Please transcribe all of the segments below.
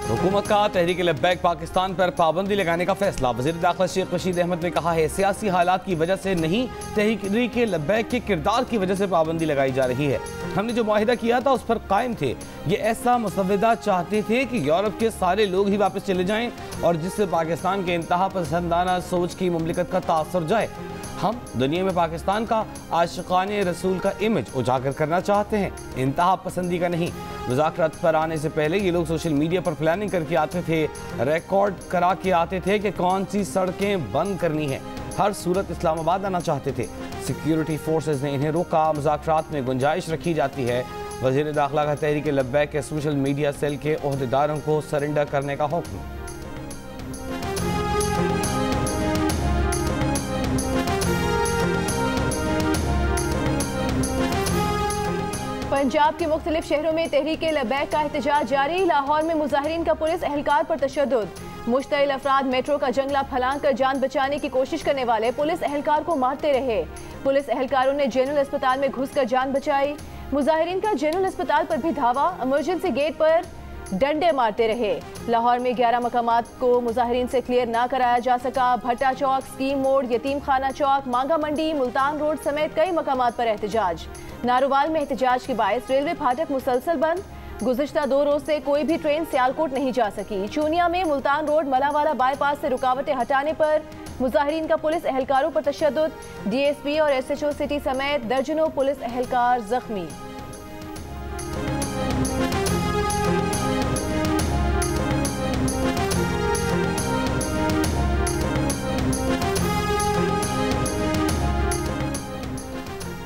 हुकूमत का तहरीक लब्बैक पाकिस्तान पर पाबंदी लगाने का फैसला। वज़ीर दाखिला शेख रशीद अहमद ने कहा है, सियासी हालात की वजह से नहीं, तहरीक लब्बैक के किरदार की वजह से पाबंदी लगाई जा रही है। हमने जो मुआहिदा किया था उस पर कायम थे। ये ऐसा मुसव्वदा चाहते थे कि यूरोप के सारे लोग ही वापस चले जाएं और जिससे पाकिस्तान के इंतहा पसंदाना सोच की मुमलिकत का तासर जाए। हम दुनिया में पाकिस्तान का आशिकाने रसूल का इमेज उजागर करना चाहते हैं, इंतहा पसंदी का नहीं। मुज़ाकरात पर आने से पहले ये लोग सोशल मीडिया पर प्लानिंग करके आते थे, रिकॉर्ड करा के आते थे कि कौन सी सड़कें बंद करनी है। हर सूरत इस्लामाबाद आना चाहते थे। सिक्योरिटी फोर्सेस ने इन्हें रोका। मुज़ाकरात में गुंजाइश रखी जाती है। वज़ीर दाखिला का तहरीक लब्बैक के सोशल मीडिया सेल के ओहदेदारों को सरेंडर करने का हुक्म। पंजाब के मुख्तलिफ शहरों में तहरीक लब्बैक का एहतजाज जारी। लाहौर में मुजाहिरीन का पुलिस एहलकार पर तशद्दुद। मुश्तइल अफराद मेट्रो का जंगला फलांग कर जान बचाने की कोशिश करने वाले पुलिस एहलकार को मारते रहे। पुलिस एहलकारों ने जनरल अस्पताल में घुसकर जान बचाई। मुजाहिरीन का जनरल अस्पताल पर भी धावा। इमरजेंसी गेट पर डंडे मारते रहे। लाहौर में 11 मकामात को मुजाहिरीन से क्लियर ना कराया जा सका। भट्टा चौक, स्कीम मोड़, यतीम खाना चौक, मांगा मंडी, मुल्तान रोड समेत कई मकामात पर एहतजाज। नारोवाल में एहतजाज के बायस रेलवे फाटक मुसलसल बंद। गुज़िश्ता 2 रोज से कोई भी ट्रेन सियालकोट नहीं जा सकी। चूनिया में मुल्तान रोड मलावाला बाईपास से रुकावटें हटाने पर मुजाहिरीन का पुलिस एहलकारों पर तशद्दुद। DSP और SHO सिटी समेत दर्जनों पुलिस एहलकार जख्मी।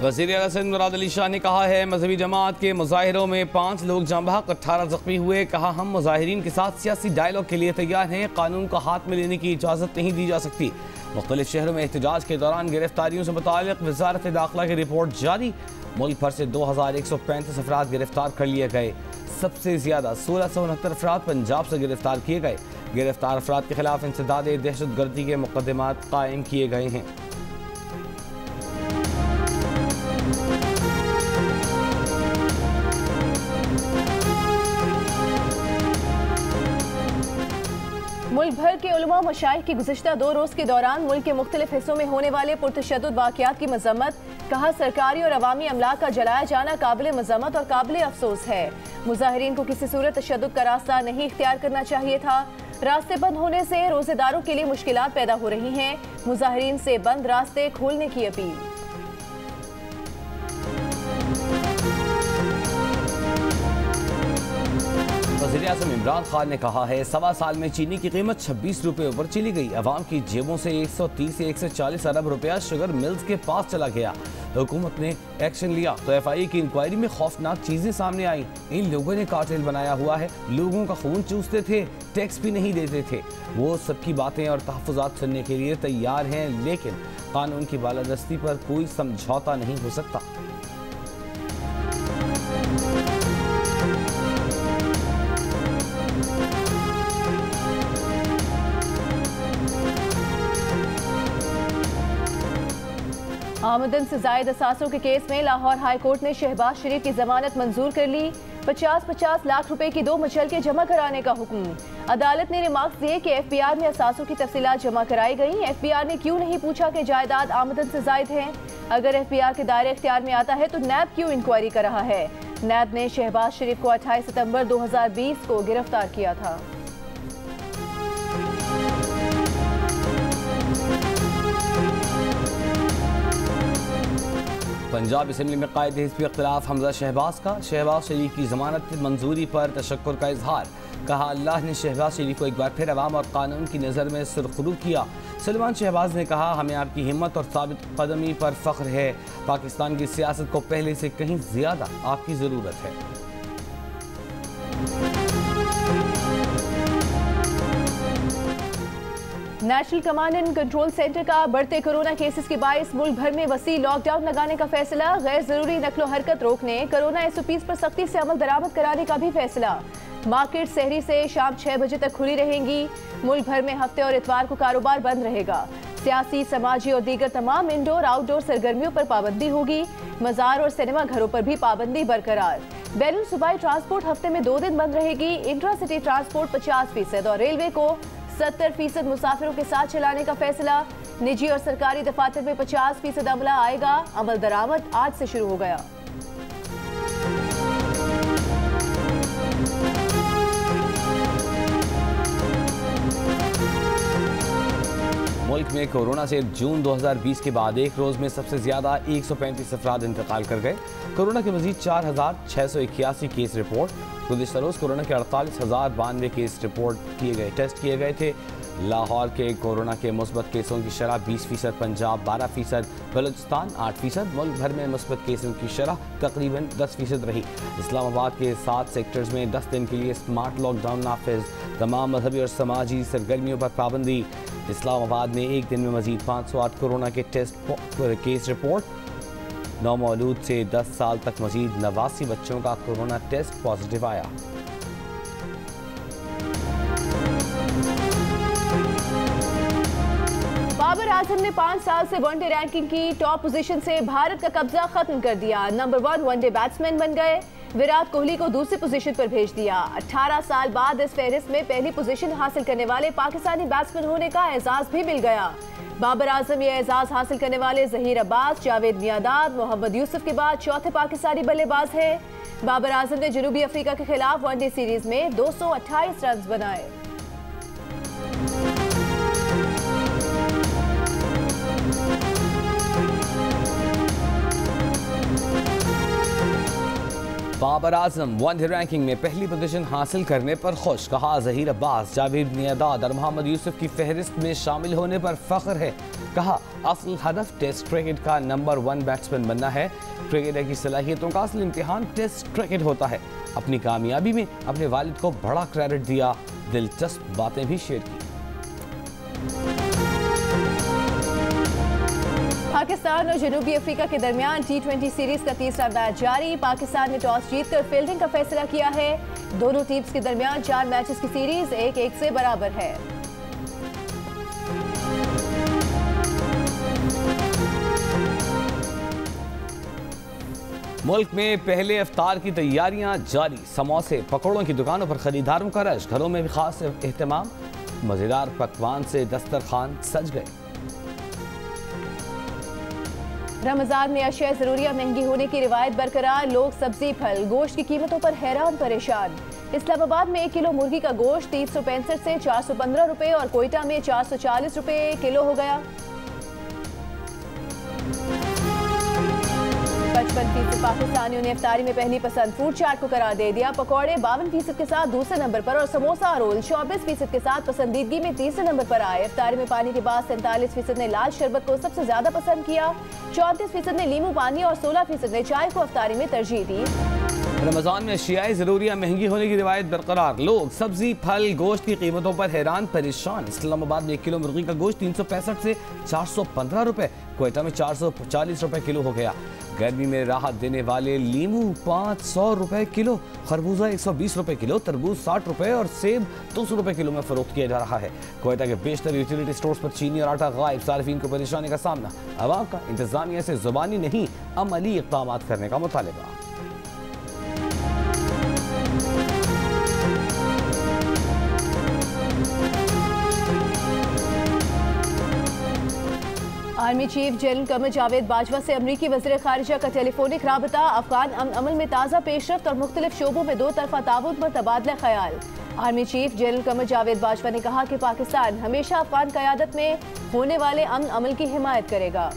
वज़ीर आला सिंध मुराद अली शाह ने कहा है, मजहबी जमात के मुजाहिरों में 5 लोग जाँ बहक, 18 जख्मी हुए। कहा, हम मुजाहिरीन के साथ सियासी डायलॉग के लिए तैयार हैं। कानून का हाथ में लेने की इजाज़त नहीं दी जा सकती। मुख्तलिफ शहरों में एहतजाज के दौरान गिरफ्तारियों से मुताल्लिक़ वज़ारत दाखिला की रिपोर्ट जारी। मुल्क भर से 2135 अफराद गिरफ्तार कर लिए गए। सबसे ज़्यादा 1669 अफराद पंजाब से गिरफ्तार किए गए। गिरफ्तार अफराद के खिलाफ इंसदाद दहशत गर्दी के मुकदमात कायम किए गए हैं। मुल्क भर के उलमा मशाइख की गुज़िश्ता 2 रोज़ के दौरान मुल्क के मुख्तलिफ हिस्सों में होने वाले पुरतशद्दुद वाक़यात की मज़म्मत। कहा, सरकारी और अवामी अमलाक का जलाया जाना काबिल मज़म्मत और काबिल अफसोस है। मुजाहिरीन को किसी सूरत तशद्दुद का रास्ता नहीं इख्तियार करना चाहिए था। रास्ते बंद होने से रोज़ेदारों के लिए मुश्किलात पैदा हो रही हैं। मुजाहिरीन से बंद रास्ते खोलने की अपील। वज़ीर-ए-आज़म इमरान खान ने कहा है, 1.25 साल में चीनी की कीमत 26 रुपये ऊपर चली गई। अवाम की जेबों से 130 से 140 अरब रुपया शुगर मिल्स के पास चला गया। हुकूमत ने एक्शन लिया तो FI की इंक्वायरी में खौफनाक चीजें सामने आई। इन लोगों ने कार्टेल बनाया हुआ है, लोगों का खून चूसते थे, टैक्स भी नहीं देते थे। वो सबकी बातें और तहफ़्फ़ुज़ात सुनने के लिए तैयार हैं, लेकिन कानून की बालादस्ती पर कोई समझौता नहीं हो सकता। आमदन से जायद असासों के केस में लाहौर हाई कोर्ट ने शहबाज शरीफ की जमानत मंजूर कर ली। 50-50 लाख रुपए की 2 मुचलके जमा कराने का हुक्म। अदालत ने रिमार्क्स दिए कि FBR में असासों की तफसीलात जमा कराई गई। FBR ने क्यों नहीं पूछा कि जायदाद आमदन से जायद है। अगर FBR के दायरे इख्तियार में आता है तो नैब क्यों इंक्वायरी कर रहा है। नैब ने शहबाज शरीफ को 28 सितंबर 2020 को गिरफ्तार किया था। पंजाब असम्बली में कायद हिज़्ब इख्तिलाफ हमजा शहबाज का। शहबाज शरीफ की ज़मानत मंजूरी पर तशक्कुर का इजहार। कहा, अल्लाह ने शहबाज शरीफ को एक बार फिर अवाम और कानून की नज़र में सुरखरू किया। सलमान शहबाज ने कहा, हमें आपकी हिम्मत और साबित कदमी पर फ़ख्र है। पाकिस्तान की सियासत को पहले से कहीं ज़्यादा आपकी ज़रूरत है। National command and control centre का बढ़ते कोरोना केसेस के बायस मुल्क भर में वसी लॉकडाउन लगाने का फैसला। गैर जरूरी नकलो हरकत रोकने, कोरोना SOPs पर सख्ती से अमल दरामद कराने का भी फैसला। मार्केट सहरी से शाम 6 बजे तक खुली रहेंगी। मुल्क भर में हफ्ते और इतवार को कारोबार बंद रहेगा। सियासी, समाजी और दीगर तमाम इंडोर आउटडोर सरगर्मियों पर पाबंदी होगी। मज़ार और सिनेमा घरों पर भी पाबंदी बरकरार। बैरून सूबाई ट्रांसपोर्ट हफ्ते में 2 दिन बंद रहेगी। इंट्रा सिटी ट्रांसपोर्ट 50% और रेलवे को 70% मुसाफिरों के साथ चलाने का फैसला। निजी और सरकारी दफातर में 50% अमला आएगा। अमल दरामद आज से शुरू हो गया। मुल्क में कोरोना से जून 2020 के बाद एक रोज में सबसे ज्यादा 135 अफराद इंतकाल कर गए। कोरोना के मजीद 4,681 केस रिपोर्ट। गुज़िश्ता रोज कोरोना के 48,092 केस रिपोर्ट किए गए, टेस्ट किए गए थे। लाहौर के कोरोना के मुस्बत केसों की शरह 20%, पंजाब 12%, बलूचिस्तान 8%। मुल्क भर में मुस्बत केसों की शरह तकरीबन 10% रही। इस्लामाबाद के 7 सेक्टर्स में 10 दिन के लिए स्मार्ट लॉकडाउन नाफिज। तमाम मजहबी और समाजी सरगर्मियों पर पाबंदी। इस्लामाबाद में एक दिन में मजीद 508 कोरोना के केस रिपोर्ट। नौमौलूद से 10 साल तक मजीद 89 बच्चों का कोरोना टेस्ट पॉजिटिव आया। बाबर आजम ने 5 साल से वनडे रैंकिंग की टॉप पोजीशन से भारत का कब्जा खत्म कर दिया। नंबर 1 वनडे बैट्समैन बन गए। विराट कोहली को दूसरी पोजीशन पर भेज दिया। 18 साल बाद इस फहरिस्त में पहली पोजीशन हासिल करने वाले पाकिस्तानी बैट्समैन होने का एजाज भी मिल गया। बाबर आजम ये एजाज हासिल करने वाले जहीर अब्बास, जावेद मियांदाद, मोहम्मद यूसुफ के बाद चौथे पाकिस्तानी बल्लेबाज है। बाबर आजम ने जनूबी अफ्रीका के खिलाफ वनडे सीरीज में 228 रन बनाए। बाबर आजम वनडे रैंकिंग में पहली पोजीशन हासिल करने पर खुश। कहा जहीर अब्बास, जावेद मियांदाद और मोहम्मद यूसुफ की फहरिस्त में शामिल होने पर फख्र है। कहा असल हदफ टेस्ट क्रिकेट का नंबर 1 बैट्समैन बनना है। क्रिकेटर की सलाहियतों का असल इम्तिहान टेस्ट क्रिकेट होता है। अपनी कामयाबी में अपने वालिद को बड़ा क्रेडिट दिया। दिलचस्प बातें भी शेयर की। पाकिस्तान और जनूबी अफ्रीका के दरमियान T20 सीरीज का तीसरा मैच जारी। पाकिस्तान ने टॉस जीतकर फील्डिंग का फैसला किया है। दोनों टीम्स के दरमियान 4 मैचेस की सीरीज 1-1 से बराबर है। मुल्क में पहले इफ्तार की तैयारियां जारी। समोसे पकौड़ों की दुकानों पर खरीदारों का रश। घरों में भी खास एहतमाम। मजेदार पकवान से दस्तरखान सज गए। रमजान में अशिया ज़रूरिया महंगी होने की रिवायत बरकरार। लोग सब्जी, फल, गोश्त की कीमतों पर हैरान परेशान। इस्लामाबाद में 1 किलो मुर्गी का गोश्त 365 से 415 रुपए और कोयटा में 440 रुपए किलो हो गया। 55% पाकिस्तानियों ने इफ्तारी में पहली पसंद फूड चाट को करार दे दिया। पकौड़े 52% के साथ दूसरे नंबर पर और समोसा रोल 24% के साथ पसंदीदगी में तीसरे नंबर पर आए। इफ्तारी में पानी के बाद 47% ने लाल शरबत को सबसे ज्यादा पसंद किया। 34% ने नींबू पानी और 16% ने चाय को इफ्तारी में तरजीह दी। रमजान में अशियाए ज़रूरिया महंगी होने की रिवायत बरकरार। लोग सब्जी, फल, गोश्त की कीमतों पर हैरान परेशान। इस्लामाबाद में 1 किलो मुर्गी का गोश्त 365 से 415 रुपए, कोयटा में 440 रुपए किलो हो गया। गर्मी में राहत देने वाले लीमू 500 रुपए किलो, खरबूजा 120 रुपए किलो, तरबूज 60 रुपए और सेब 200 रुपए किलो में फरोख्त किया जा रहा है। कोयटा के बेशतर यूटिलिटी स्टोर्स पर चीनी और आटा गायब। सार्फिन को परेशानी का सामना। अवाम का इंतजामिया से जुबानी नहीं अमली इक़दाम करने का मुतालबा। Army chief general Qamar Javed Bajwa से अमरीकी वज़ीर ख़ारिजा का टेलीफोनिक राबता। अफगान अमल में ताज़ा पेशरफ्त और मुख्तलिफ शोबों में 2 तरफ़ा ताउन पर तबादला ख्याल। Army chief general Qamar Javed Bajwa ने कहा कि पाकिस्तान हमेशा अफगान क़यादत में होने वाले अमन अमल की हिमायत करेगा।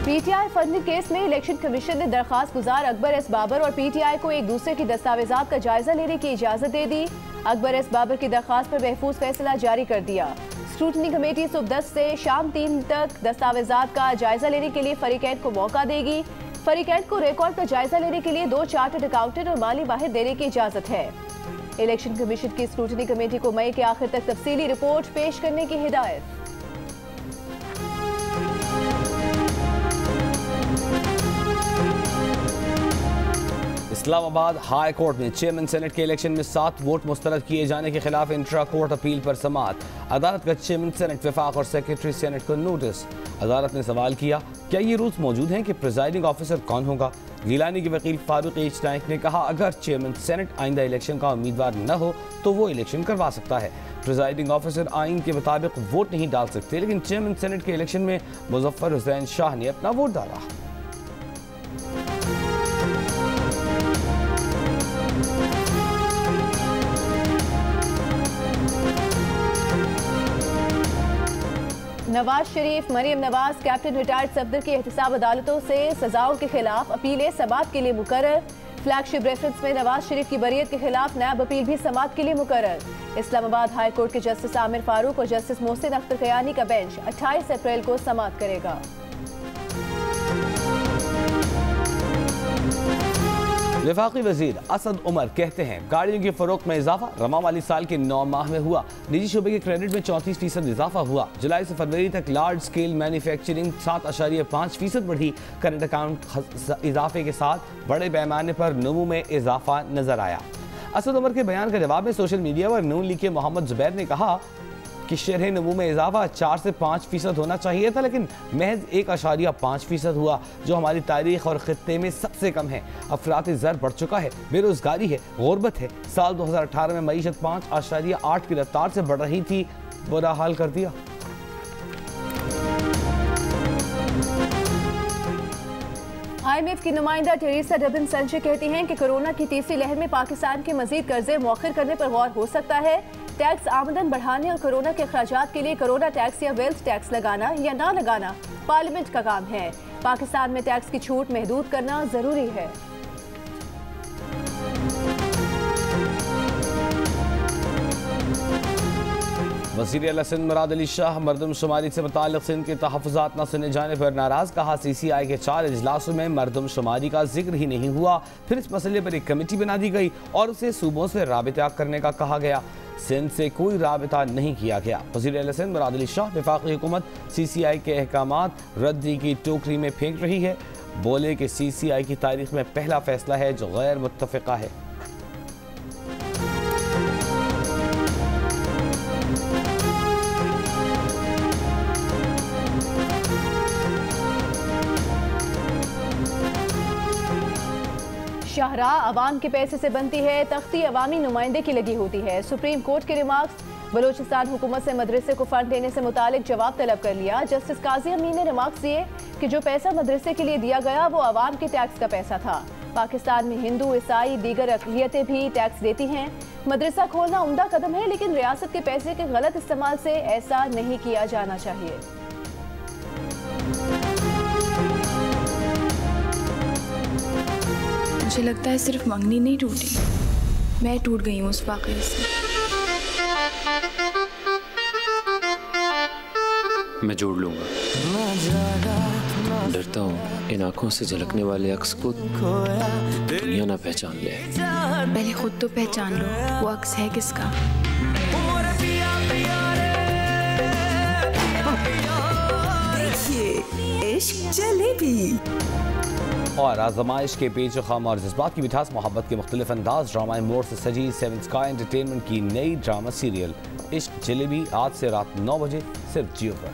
PTI फंडिंग केस में इलेक्शन कमीशन ने दरख्वास्त गुजार अकबर एस बाबर और PTI को एक दूसरे की दस्तावेजात का जायजा लेने की इजाजत दे दी। अकबर एस बाबर की दरख्वास्त पर महफूज फैसला जारी कर दिया। स्क्रूटनी कमेटी सुबह 10 से शाम 3 तक दस्तावेजात का जायजा लेने के लिए फरीकैन को मौका देगी। फरीकैन को रिकॉर्ड का जायजा लेने के लिए 2 चार्टर्ड अकाउंटेंट और माली माहिर देने की इजाजत है। इलेक्शन कमीशन की स्क्रूटनी कमेटी को मई के आखिर तक तफसीली रिपोर्ट पेश करने की हिदायत। इस्लामाबाद हाई कोर्ट में चेयरमैन सेनेट के इलेक्शन में 7 वोट मुस्तरद किए जाने के खिलाफ इंट्रा कोर्ट अपील पर समाअत। अदालत का चेयरमैन सेनेट वफाक और सेक्रेटरी सेनेट को नोटिस। अदालत ने सवाल किया, क्या ये रूल्स मौजूद हैं कि प्रिजाइडिंग ऑफिसर कौन होगा? गिलानी के वकील फारूक एच नाइक ने कहा, अगर चेयरमैन सेनेट आइंदा इलेक्शन का उम्मीदवार न हो तो वो इलेक्शन करवा सकता है। प्रिजाइडिंग ऑफिसर आइन के मुताबिक वोट नहीं डाल सकते, लेकिन चेयरमैन सेनेट के इलेक्शन में मुजफ्फर हुसैन शाह ने अपना वोट डाला। नवाज शरीफ, मरियम नवाज, कैप्टन रिटायर्ड सफदर की एहतसाब अदालतों से सजाओं के खिलाफ अपीलें समाअत के लिए मुकर्रर। फ्लैगशिप रेफरेंस में नवाज शरीफ की बरियत के खिलाफ नैब अपील भी समाअत के लिए मुकर्रर। इस्लामाबाद हाई कोर्ट के जस्टिस आमिर फारूक और जस्टिस मोहसिन अख्तर कयानी का बेंच 28 अप्रैल को समाअत करेगा। वफाकी वजीर असद उमर कहते हैं, गाड़ियों की फरोख्त में इजाफा रवा वाली साल के 9 माह में हुआ। निजी शोबे के क्रेडिट में 34% इजाफा हुआ। जुलाई से फरवरी तक लार्ज स्केल मैन्युफैक्चरिंग 7.5% बढ़ी। करंट अकाउंट इजाफे के साथ बड़े पैमाने पर नमू में इजाफा नजर आया। असद उमर के बयान का जवाब में सोशल मीडिया पर नून लीग के मोहम्मद जुबैर ने कहा कि शरह नमू में इजाफा 4 से 5% होना चाहिए था, लेकिन महज 1.5% हुआ, जो हमारी तारीख और खित्ते में सबसे कम है। अफराती ज़र बढ़ चुका है, बेरोजगारी है, गुर्बत है। साल 2018 में मईशत 5.8 की रफ्तार से बढ़ रही थी, बुरा हाल कर दिया। IMF की नुमाइंदा टेरेसा डबिन संचे कहती हैं कि कोरोना की तीसरी लहर में पाकिस्तान के मजीद कर्जे मौखर करने पर गौर हो सकता है। टैक्स आमदन बढ़ाने और कोरोना के अखराजात के लिए कोरोना टैक्स या वेल्थ टैक्स लगाना या ना लगाना पार्लियामेंट का काम है। पाकिस्तान में टैक्स की छूट महदूद करना जरूरी है। वज़ीर आला सिंध मुराद अली शाह मरदमशुमारी से मुताल्लिक़ सिंध के तहफ़्फ़ुज़ात न सुने जाने पर नाराज़। कहा, CCI के 4 इजलासों में मरदमशुमारी का जिक्र ही नहीं हुआ। फिर इस मसले पर एक कमेटी बना दी गई और उसे सूबों से राबिता करने का कहा गया। सिंध से कोई राबिता नहीं किया गया। वज़ीर आला सिंध मुराद अली शाह, वफ़ाक़ी हुकूमत CCI के अहकामात रद्दी की टोकरी में फेंक रही है। बोले कि CCI की तारीख में पहला फैसला है जो गैर मुत्तफ़िक़ा है। शाहराह अवाम के पैसे से बनती है, तख्ती अवामी नुमाइंदे की लगी होती है। सुप्रीम कोर्ट के रिमार्क्स। बलूचिस्तान हुकूमत से मदरसे को फंड देने से मुतालिक जवाब तलब कर लिया। जस्टिस काजी अमीन ने रिमार्क्स दिए कि जो पैसा मदरसे के लिए दिया गया वो अवाम के टैक्स का पैसा था। पाकिस्तान में हिंदू, ईसाई, दीगर अक़लियतें भी टैक्स देती हैं। मदरसा खोलना उम्दा कदम है, लेकिन रियासत के पैसे के गलत इस्तेमाल से ऐसा नहीं किया जाना चाहिए। मुझे लगता है सिर्फ मंगनी नहीं टूटी, मैं टूट गई हूँ उस वाक़े से। मैं जोड़ लूंगा। डरता हूँ इन आंखों से झलकने वाले अक्स को दुनिया ना पहचान ले। पहले खुद तो पहचान लो वो अक्स है किसका। देखिए इश्क जलेबी और आजमाइश के पेच ख़म और जज्बात की मिठास मोहब्बत के मुख्तलिफ अंदाज ड्रामा मोड से सजी 7 स्काई एंटरटेनमेंट की नई ड्रामा सीरियल इश्क जलेबी आज से रात 9 बजे सिर्फ जियो पर।